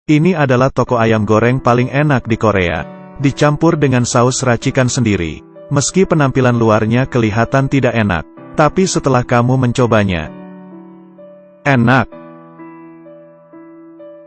Ini adalah toko ayam goreng paling enak di Korea. Dicampur dengan saus racikan sendiri. Meski penampilan luarnya kelihatan tidak enak, tapi setelah kamu mencobanya, enak.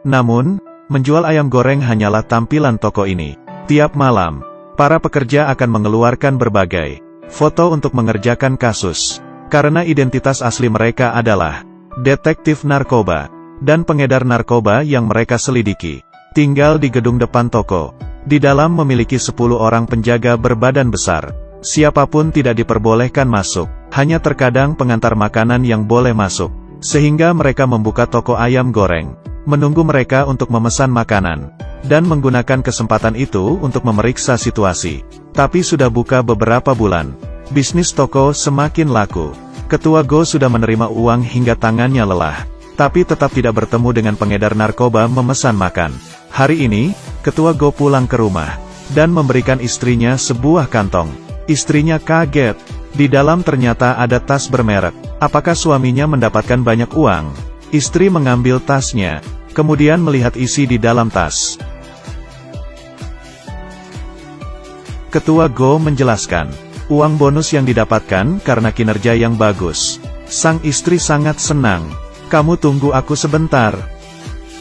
Namun, menjual ayam goreng hanyalah tampilan toko ini. Tiap malam, para pekerja akan mengeluarkan berbagai foto untuk mengerjakan kasus. Karena identitas asli mereka adalah detektif narkoba dan pengedar narkoba yang mereka selidiki. Tinggal di gedung depan toko. Di dalam memiliki 10 orang penjaga berbadan besar. Siapapun tidak diperbolehkan masuk. Hanya terkadang pengantar makanan yang boleh masuk. Sehingga mereka membuka toko ayam goreng. Menunggu mereka untuk memesan makanan. Dan menggunakan kesempatan itu untuk memeriksa situasi. Tapi sudah buka beberapa bulan. Bisnis toko semakin laku. Ketua Go sudah menerima uang hingga tangannya lelah. Tapi tetap tidak bertemu dengan pengedar narkoba memesan makan. Hari ini, Ketua Go pulang ke rumah. Dan memberikan istrinya sebuah kantong. Istrinya kaget. Di dalam ternyata ada tas bermerek. Apakah suaminya mendapatkan banyak uang? Istri mengambil tasnya. Kemudian melihat isi di dalam tas. Ketua Go menjelaskan, uang bonus yang didapatkan karena kinerja yang bagus. Sang istri sangat senang. Kamu tunggu aku sebentar.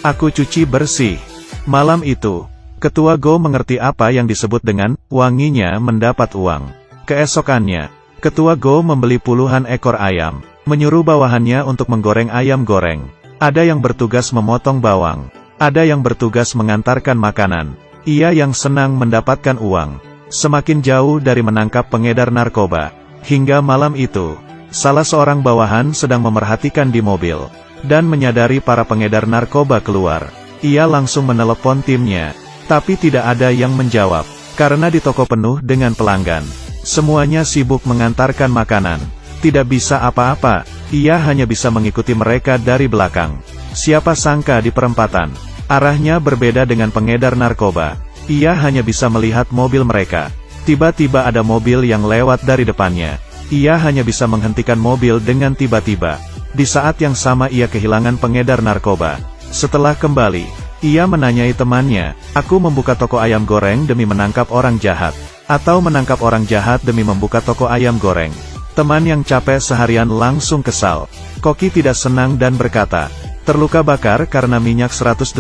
Aku cuci bersih. Malam itu, Ketua Go mengerti apa yang disebut dengan wanginya mendapat uang. Keesokannya, Ketua Go membeli puluhan ekor ayam, menyuruh bawahannya untuk menggoreng ayam goreng. Ada yang bertugas memotong bawang, ada yang bertugas mengantarkan makanan. Ia yang senang mendapatkan uang, semakin jauh dari menangkap pengedar narkoba. Hingga malam itu, salah seorang bawahan sedang memerhatikan di mobil, dan menyadari para pengedar narkoba keluar. Ia langsung menelepon timnya, tapi tidak ada yang menjawab, karena di toko penuh dengan pelanggan. Semuanya sibuk mengantarkan makanan. Tidak bisa apa-apa, ia hanya bisa mengikuti mereka dari belakang. Siapa sangka di perempatan, arahnya berbeda dengan pengedar narkoba. Ia hanya bisa melihat mobil mereka. Tiba-tiba ada mobil yang lewat dari depannya. Ia hanya bisa menghentikan mobil dengan tiba-tiba. Di saat yang sama ia kehilangan pengedar narkoba. Setelah kembali, ia menanyai temannya, aku membuka toko ayam goreng demi menangkap orang jahat, atau menangkap orang jahat demi membuka toko ayam goreng. Teman yang capek seharian langsung kesal. Koki tidak senang dan berkata, terluka bakar karena minyak 180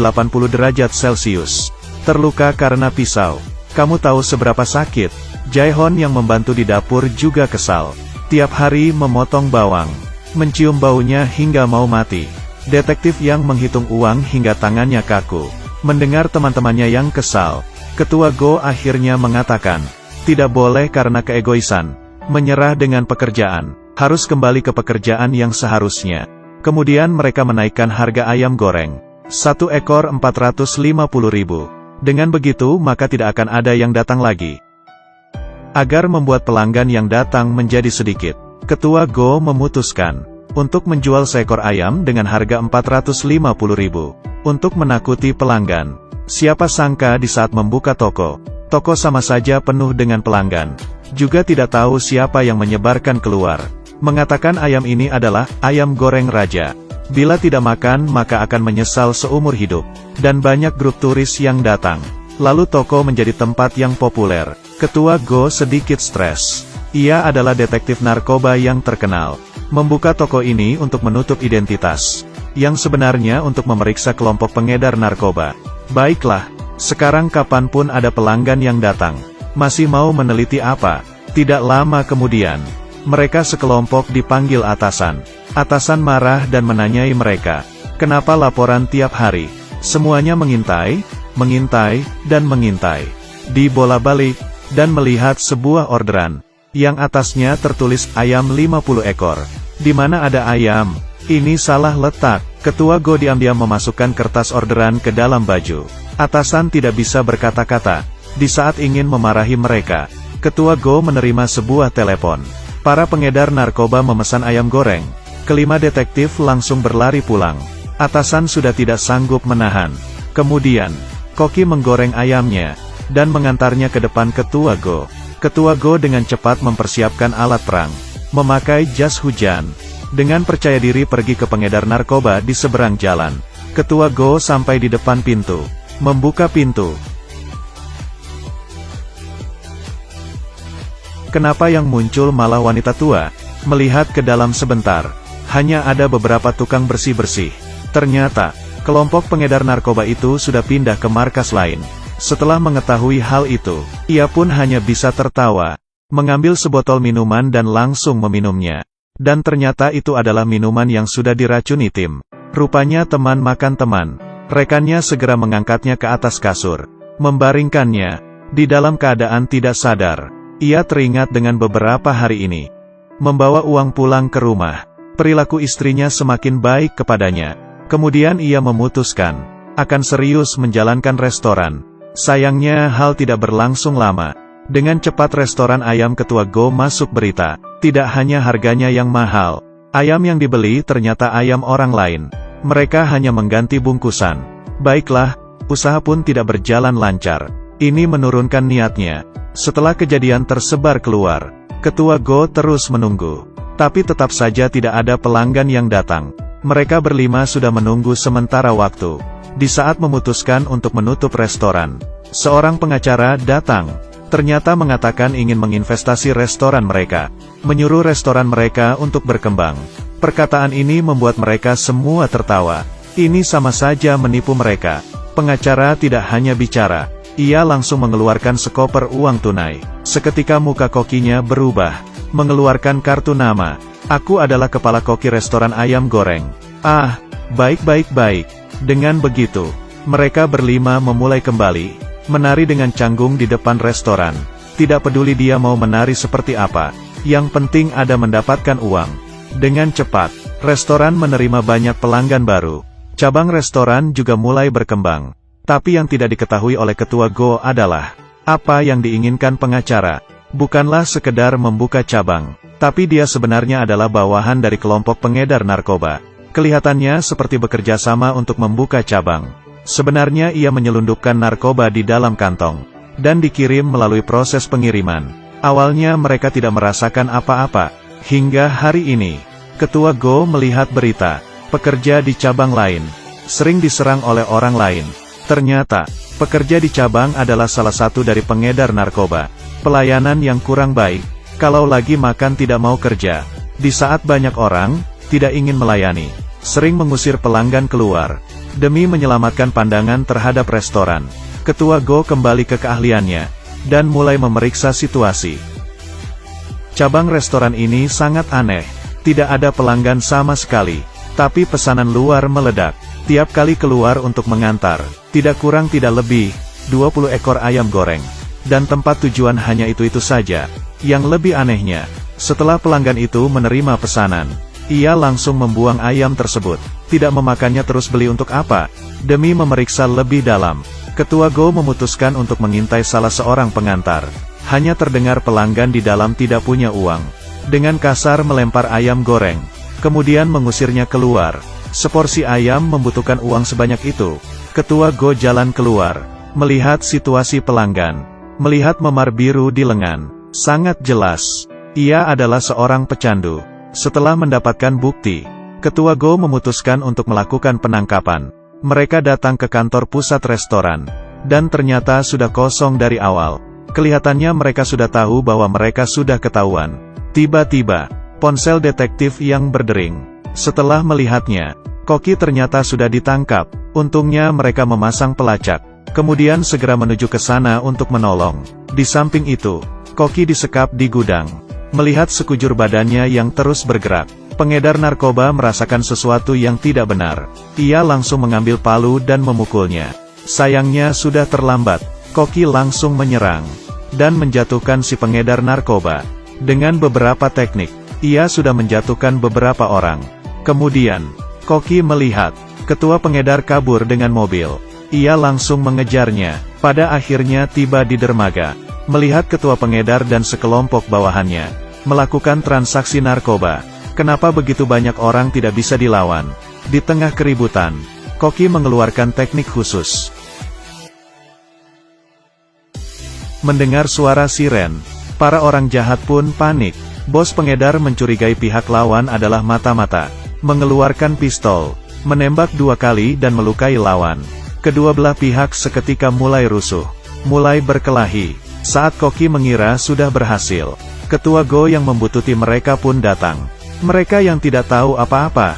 derajat Celcius. Terluka karena pisau. Kamu tahu seberapa sakit? Jaehon yang membantu di dapur juga kesal. Tiap hari memotong bawang. Mencium baunya hingga mau mati. Detektif yang menghitung uang hingga tangannya kaku. Mendengar teman-temannya yang kesal, Ketua Go akhirnya mengatakan, tidak boleh karena keegoisan. Menyerah dengan pekerjaan. Harus kembali ke pekerjaan yang seharusnya. Kemudian mereka menaikkan harga ayam goreng. 1 ekor 450.000. Dengan begitu maka tidak akan ada yang datang lagi. Agar membuat pelanggan yang datang menjadi sedikit, Ketua Go memutuskan untuk menjual seekor ayam dengan harga 450.000 untuk menakuti pelanggan. Siapa sangka di saat membuka toko sama saja penuh dengan pelanggan. Juga tidak tahu siapa yang menyebarkan keluar. Mengatakan ayam ini adalah ayam goreng raja. Bila tidak makan maka akan menyesal seumur hidup. Dan banyak grup turis yang datang. Lalu toko menjadi tempat yang populer. Ketua Go sedikit stres. Ia adalah detektif narkoba yang terkenal. Membuka toko ini untuk menutup identitas. Yang sebenarnya untuk memeriksa kelompok pengedar narkoba. Baiklah, sekarang kapanpun ada pelanggan yang datang. Masih mau meneliti apa? Tidak lama kemudian, mereka sekelompok dipanggil atasan. Atasan marah dan menanyai mereka, kenapa laporan tiap hari? Semuanya mengintai, dan mengintai. Dibola-balik, dan melihat sebuah orderan. Yang atasnya tertulis ayam 50 ekor. Di mana ada ayam? Ini salah letak. Ketua Go diam-diam memasukkan kertas orderan ke dalam baju. Atasan tidak bisa berkata-kata. Di saat ingin memarahi mereka, Ketua Go menerima sebuah telepon. Para pengedar narkoba memesan ayam goreng. Kelima detektif langsung berlari pulang. Atasan sudah tidak sanggup menahan. Kemudian, Koki menggoreng ayamnya, dan mengantarnya ke depan Ketua Go. Ketua Go dengan cepat mempersiapkan alat perang. Memakai jas hujan. Dengan percaya diri pergi ke pengedar narkoba di seberang jalan. Ketua Go sampai di depan pintu. Membuka pintu. Kenapa yang muncul malah wanita tua? Melihat ke dalam sebentar, hanya ada beberapa tukang bersih-bersih. Ternyata, kelompok pengedar narkoba itu sudah pindah ke markas lain. Setelah mengetahui hal itu, ia pun hanya bisa tertawa, mengambil sebotol minuman dan langsung meminumnya. Dan ternyata itu adalah minuman yang sudah diracuni Tim. Rupanya teman makan teman. Rekannya segera mengangkatnya ke atas kasur, membaringkannya. Di dalam keadaan tidak sadar, ia teringat dengan beberapa hari ini membawa uang pulang ke rumah. Perilaku istrinya semakin baik kepadanya. Kemudian ia memutuskan akan serius menjalankan restoran. Sayangnya hal tidak berlangsung lama. Dengan cepat restoran ayam Ketua Go masuk berita. Tidak hanya harganya yang mahal, ayam yang dibeli ternyata ayam orang lain. Mereka hanya mengganti bungkusan. Baiklah, usaha pun tidak berjalan lancar. Ini menurunkan niatnya. Setelah kejadian tersebar keluar, Ketua Go terus menunggu. Tapi tetap saja tidak ada pelanggan yang datang. Mereka berlima sudah menunggu sementara waktu. Di saat memutuskan untuk menutup restoran, seorang pengacara datang. Ternyata mengatakan ingin menginvestasi restoran mereka. Menyuruh restoran mereka untuk berkembang. Perkataan ini membuat mereka semua tertawa. Ini sama saja menipu mereka. Pengacara tidak hanya bicara. Ia langsung mengeluarkan sekoper uang tunai. Seketika muka kokinya berubah. Mengeluarkan kartu nama. Aku adalah kepala koki restoran ayam goreng. Ah, baik. Dengan begitu, mereka berlima memulai kembali menari dengan canggung di depan restoran. Tidak peduli dia mau menari seperti apa. Yang penting ada mendapatkan uang. Dengan cepat, restoran menerima banyak pelanggan baru. Cabang restoran juga mulai berkembang. Tapi yang tidak diketahui oleh Ketua Go adalah apa yang diinginkan pengacara. Bukanlah sekedar membuka cabang, tapi dia sebenarnya adalah bawahan dari kelompok pengedar narkoba. Kelihatannya seperti bekerja sama untuk membuka cabang. Sebenarnya ia menyelundupkan narkoba di dalam kantong, dan dikirim melalui proses pengiriman. Awalnya mereka tidak merasakan apa-apa, hingga hari ini. Ketua Go melihat berita, pekerja di cabang lain, sering diserang oleh orang lain. Ternyata, pekerja di cabang adalah salah satu dari pengedar narkoba. Pelayanan yang kurang baik, kalau lagi makan tidak mau kerja. Di saat banyak orang, tidak ingin melayani, sering mengusir pelanggan keluar. Demi menyelamatkan pandangan terhadap restoran, Ketua Go kembali ke keahliannya, dan mulai memeriksa situasi. Cabang restoran ini sangat aneh, tidak ada pelanggan sama sekali, tapi pesanan luar meledak. Tiap kali keluar untuk mengantar, tidak kurang tidak lebih, 20 ekor ayam goreng. Dan tempat tujuan hanya itu-itu saja. Yang lebih anehnya, setelah pelanggan itu menerima pesanan, ia langsung membuang ayam tersebut. Tidak memakannya terus beli untuk apa? Demi memeriksa lebih dalam, Ketua Go memutuskan untuk mengintai salah seorang pengantar. Hanya terdengar pelanggan di dalam tidak punya uang. Dengan kasar melempar ayam goreng, kemudian mengusirnya keluar. Seporsi ayam membutuhkan uang sebanyak itu. Ketua Go jalan keluar, melihat situasi pelanggan. Melihat memar biru di lengan, sangat jelas, ia adalah seorang pecandu. Setelah mendapatkan bukti, Ketua Go memutuskan untuk melakukan penangkapan. Mereka datang ke kantor pusat restoran, dan ternyata sudah kosong dari awal. Kelihatannya mereka sudah tahu bahwa mereka sudah ketahuan. Tiba-tiba, ponsel detektif yang berdering. Setelah melihatnya, koki ternyata sudah ditangkap. Untungnya mereka memasang pelacak, kemudian segera menuju ke sana untuk menolong. Di samping itu, koki disekap di gudang. Melihat sekujur badannya yang terus bergerak, pengedar narkoba merasakan sesuatu yang tidak benar. Ia langsung mengambil palu dan memukulnya. Sayangnya sudah terlambat. Koki langsung menyerang dan menjatuhkan si pengedar narkoba. Dengan beberapa teknik, ia sudah menjatuhkan beberapa orang. Kemudian, Koki melihat ketua pengedar kabur dengan mobil. Ia langsung mengejarnya. Pada akhirnya tiba di dermaga. Melihat ketua pengedar dan sekelompok bawahannya melakukan transaksi narkoba. Kenapa begitu banyak orang tidak bisa dilawan? Di tengah keributan, Koki mengeluarkan teknik khusus. Mendengar suara siren, para orang jahat pun panik. Bos pengedar mencurigai pihak lawan adalah mata-mata. Mengeluarkan pistol, menembak 2 kali dan melukai lawan. Kedua belah pihak seketika mulai rusuh, mulai berkelahi. Saat Koki mengira sudah berhasil, Ketua Go yang membuntuti mereka pun datang. Mereka yang tidak tahu apa-apa,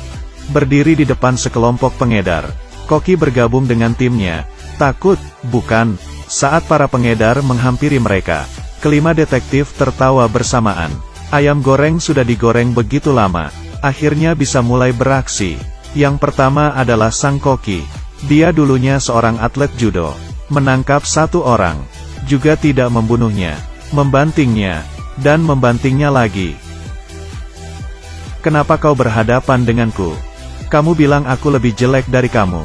berdiri di depan sekelompok pengedar. Koki bergabung dengan timnya. Takut, bukan? Saat para pengedar menghampiri mereka, kelima detektif tertawa bersamaan. Ayam goreng sudah digoreng begitu lama, akhirnya bisa mulai beraksi. Yang pertama adalah Sang Koki. Dia dulunya seorang atlet judo. Menangkap 1 orang, juga tidak membunuhnya, membantingnya, dan membantingnya lagi. Kenapa kau berhadapan denganku? Kamu bilang aku lebih jelek dari kamu.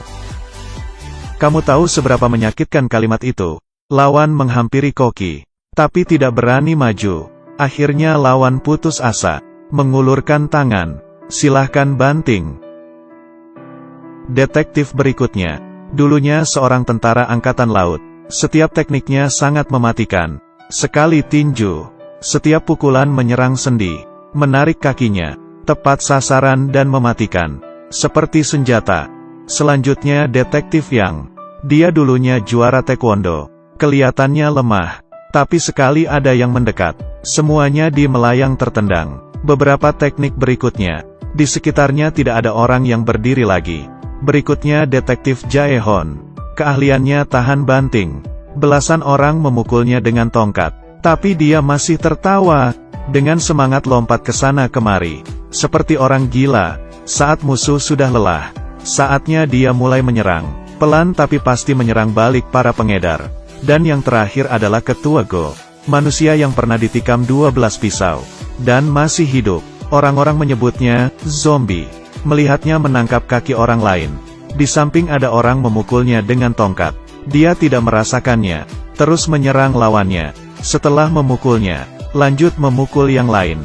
Kamu tahu seberapa menyakitkan kalimat itu? Lawan menghampiri Koki, tapi tidak berani maju. Akhirnya lawan putus asa, mengulurkan tangan. Silahkan banting. Detektif berikutnya, dulunya seorang tentara angkatan laut. Setiap tekniknya sangat mematikan. Sekali tinju, setiap pukulan menyerang sendi, menarik kakinya, tepat sasaran dan mematikan, seperti senjata. Selanjutnya detektif Yang. Dia dulunya juara taekwondo. Kelihatannya lemah, tapi sekali ada yang mendekat, semuanya di melayang tertendang. Beberapa teknik berikutnya, di sekitarnya tidak ada orang yang berdiri lagi. Berikutnya detektif Jaehon. Keahliannya tahan banting. Belasan orang memukulnya dengan tongkat, tapi dia masih tertawa. Dengan semangat lompat ke sana kemari, seperti orang gila. Saat musuh sudah lelah, saatnya dia mulai menyerang. Pelan tapi pasti menyerang balik para pengedar. Dan yang terakhir adalah Ketua Go. Manusia yang pernah ditikam 12 pisau, dan masih hidup. Orang-orang menyebutnya zombie. Melihatnya menangkap kaki orang lain. Di samping ada orang memukulnya dengan tongkat. Dia tidak merasakannya, terus menyerang lawannya. Setelah memukulnya, lanjut memukul yang lain.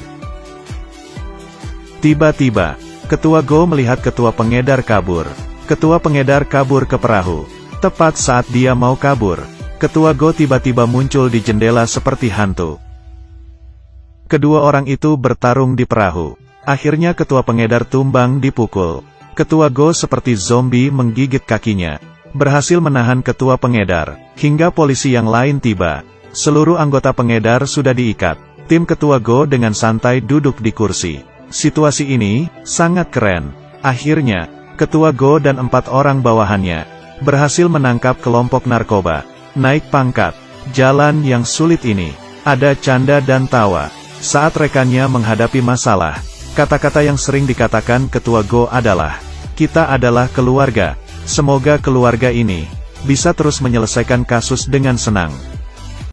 Tiba-tiba, Ketua Go melihat ketua pengedar kabur. Ketua pengedar kabur ke perahu. Tepat saat dia mau kabur, Ketua Go tiba-tiba muncul di jendela seperti hantu. Kedua orang itu bertarung di perahu. Akhirnya ketua pengedar tumbang dipukul. Ketua Go seperti zombie menggigit kakinya. Berhasil menahan ketua pengedar, hingga polisi yang lain tiba. Seluruh anggota pengedar sudah diikat. Tim Ketua Go dengan santai duduk di kursi. Situasi ini sangat keren. Akhirnya, Ketua Go dan 4 orang bawahannya berhasil menangkap kelompok narkoba. Naik pangkat. Jalan yang sulit ini, ada canda dan tawa. Saat rekannya menghadapi masalah, kata-kata yang sering dikatakan Ketua Go adalah, "Kita adalah keluarga. Semoga keluarga ini bisa terus menyelesaikan kasus dengan senang."